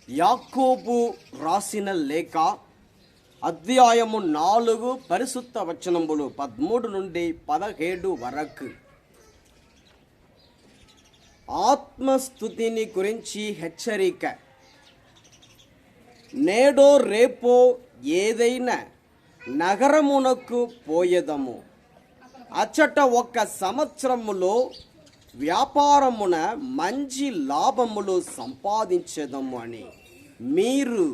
యాకోబు రాసిన లేఖ అధ్యాయము 4 పరిశుద్ధ వచనములు 13 నుండి 17 వరకు. ఆత్మస్థుతిని గురించి హెచ్చరిక. నేడో రేపో ఏదైనా నగరమునకు పోయేదము, అచ్చట 1 సంవత్సరములో వ్యాపారమున మంచి లాభములు సంపాదించేదము అని మీరు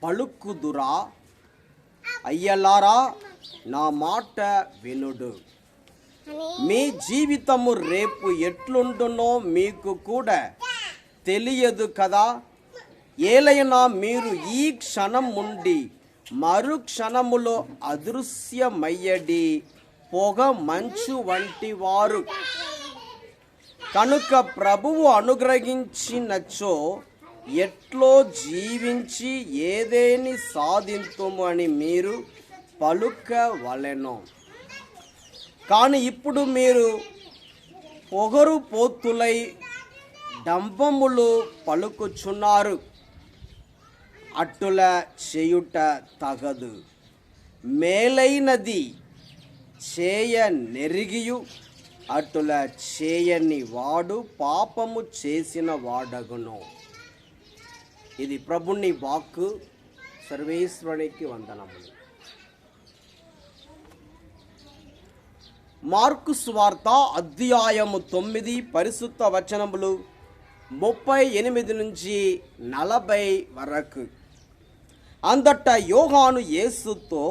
పలుకుదురా? అయ్యలారా, నా మాట వినుడు. మీ జీవితము రేపు ఎట్లుండునో మీకు కూడా తెలియదు కదా. ఏలైనా మీరు ఈ క్షణం నుండి మరు క్షణములో అదృశ్యమయ్యడి పొగ మంచు వంటి వారు. కనుక ప్రభువు అనుగ్రహించినచో ఎట్లో జీవించి ఏదేని సాధింతుము అని మీరు పలుకవలెను. కానీ ఇప్పుడు మీరు పొగరు పోతులై డంబములు పలుకుచున్నారు. అట్టుల చేయుట తగదు. మేలైనది చేయ నెరిగియు అటుల చేయని వాడు పాపము చేసిన వాడగును. ఇది ప్రభుని వాక్కు. సర్వేశ్వరునికి వందనములు. మార్కు సువార్త అధ్యాయము 9 పరిశుద్ధ వచనములు 38 నుంచి 40 వరకు. అంతట యోహాను యేసుతో,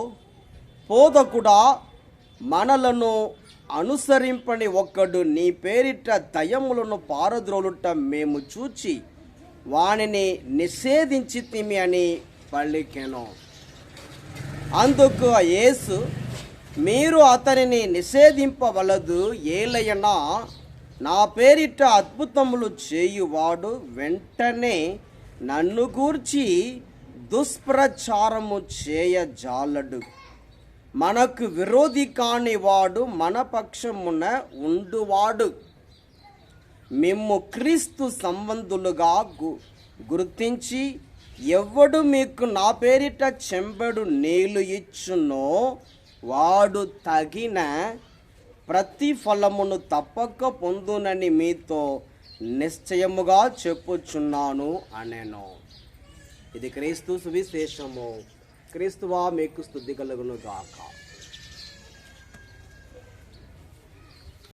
బోధకుడా, మనలను అనుసరింపని ఒకడు నీ పేరిట దయ్యములను పారద్రోలుట మేము చూచి వానిని నిషేధించితిమి అని పలికెను. అందుకు యేసు, మీరు అతనిని నిషేధింపవలదు. ఏలయనా నా పేరిట అద్భుతములు చేయువాడు వెంటనే నన్ను గూర్చి దుష్ప్రచారము చేయజాలడు. మనకు విరోధి కాని వాడు మన పక్షమున ఉండువాడు. మేము క్రీస్తు సంబంధులుగా గుర్తించి, ఎవడు మీకు నా పేరిట చెంబెడు నీళ్లు ఇచ్చునో వాడు తగిన ప్రతిఫలమును తప్పక పొందునని మీతో నిశ్చయముగా చెప్పుచున్నాను అనెను. ఇది క్రీస్తు సువిశేషము. క్రీస్తువా మీకు స్తుతి కలుగును గాక.